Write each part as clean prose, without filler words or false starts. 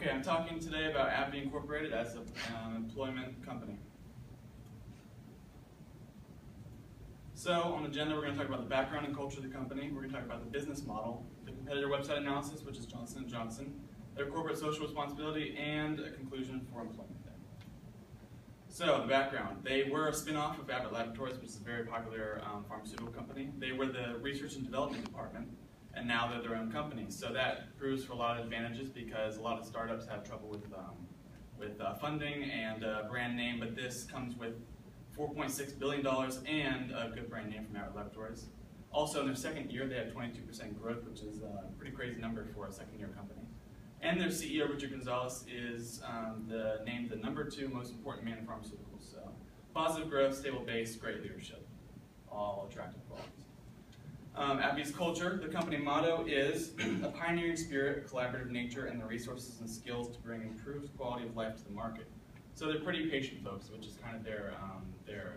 Okay, I'm talking today about Abbvie Incorporated as an employment company. So on the agenda, we're going to talk about the background and culture of the company. We're going to talk about the business model, the competitor website analysis, which is Johnson & Johnson, their corporate social responsibility, and a conclusion for employment there. So the background. They were a spin-off of Abbvie Laboratories, which is a very popular pharmaceutical company. They were the research and development department, and now they're their own company. So that proves for a lot of advantages because a lot of startups have trouble with funding and brand name, but this comes with $4.6 billion and a good brand name from Abbvie Laboratories. Also, in their second year, they had 22% growth, which is a pretty crazy number for a second-year company. And their CEO, Richard Gonzalez, is named the #2 most important man in pharmaceuticals. So, positive growth, stable base, great leadership, all attractive qualities. Abbvie's culture, the company motto is a pioneering spirit, a collaborative nature, and the resources and skills to bring improved quality of life to the market. So they're pretty patient folks, which is kind of their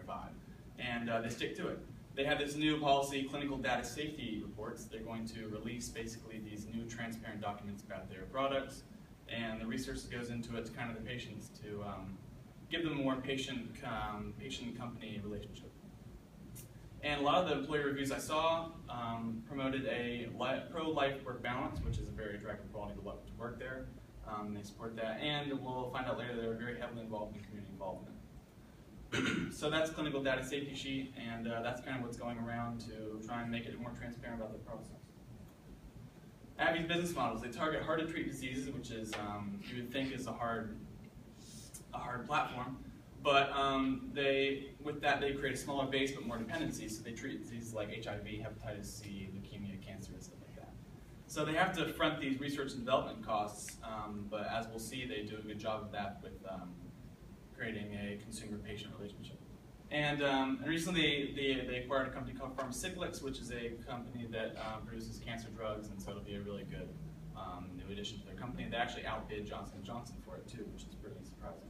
vibe, and they stick to it. They have this new policy, clinical data safety reports. They're going to release basically these new transparent documents about their products, and the research that goes into it to kind of the patients to give them a more patient-company relationship. And a lot of the employee reviews I saw promoted a pro-life work balance, which is a very attractive quality to work there. They support that, and we'll find out later they're very heavily involved in community involvement. So that's clinical data safety sheet, and that's kind of what's going around to try and make it more transparent about the process. Abbvie's business models, they target hard-to-treat diseases, which is, you would think is a hard platform, but with that they create a smaller base but more dependency, so they treat diseases like HIV, hepatitis C, leukemia, cancer, and stuff like that. So they have to front these research and development costs, but as we'll see, they do a good job of that with creating a consumer-patient relationship. And recently they acquired a company called Pharmacyclics, which is a company that produces cancer drugs, and so it'll be a really good new addition to their company. They actually outbid Johnson & Johnson for it too, which is pretty surprising.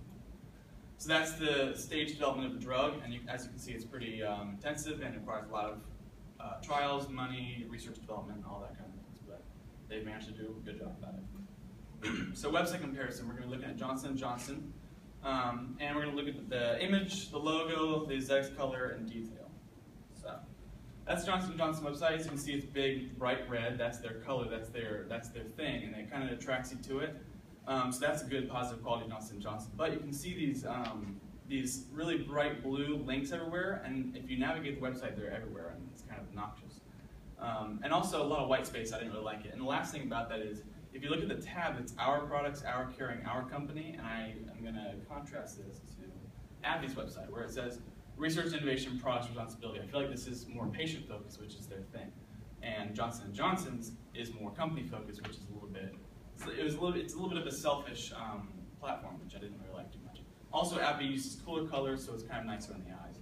So that's the stage development of the drug, and as you can see, it's pretty intensive and requires a lot of trials, money, research development, all that kind of things, but they've managed to do a good job about it. So website comparison, we're going to be looking at Johnson & Johnson. And we're going to look at the image, the logo, the exact color, and detail. So that's Johnson & Johnson website. As you can see, it's big, bright red. That's their color. That's their thing, and it kind of attracts you to it. So that's a good, positive quality Johnson & Johnson. But you can see these really bright blue links everywhere, and if you navigate the website, they're everywhere, and it's kind of obnoxious. And also a lot of white space. I didn't really like it. And the last thing about that is, if you look at the tab, it's our products, our caring, our company, and I'm going to contrast this to Abbvie's website, where it says research, innovation, products, responsibility. I feel like this is more patient focused, which is their thing, and Johnson & Johnson's is more company focused, which is a little bit. It's a little bit of a selfish platform, which I didn't really like too much. Also, Abbvie uses cooler colors, so it's kind of nicer on the eyes.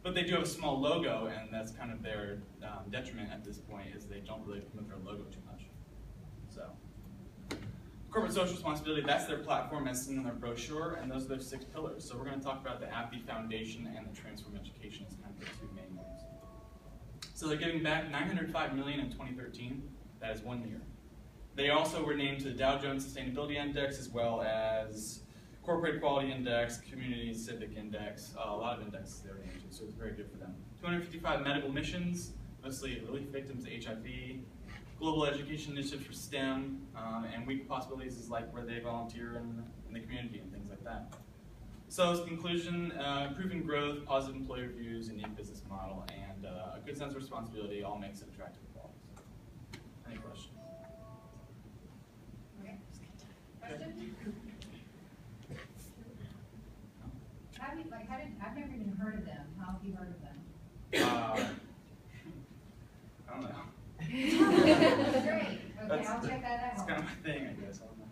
But they do have a small logo, and that's kind of their detriment at this point, is they don't really promote their logo too much. So. Corporate social responsibility, that's their platform as seen in their brochure, and those are their 6 pillars. So we're going to talk about the Abbvie Foundation and the Transform Education as kind of the 2 main ones. So they're giving back $905 million in 2013. That is 1 year. They also were named to the Dow Jones Sustainability Index, as well as Corporate Equality Index, Community and Civic Index, a lot of indexes they were named to, so it's very good for them. 255 medical missions, mostly relief victims of HIV, Global Education Initiative for STEM, and Week of Possibilities is like where they volunteer in the community and things like that. So as a conclusion, improving growth, positive employee reviews, a unique business model, and a good sense of responsibility all makes it attractive qualities. Any questions? Okay. Question? I've never even heard of them. How have you heard of them? I don't know. Great. Okay, I'll check that out. That's kind of my thing, I guess. I don't know.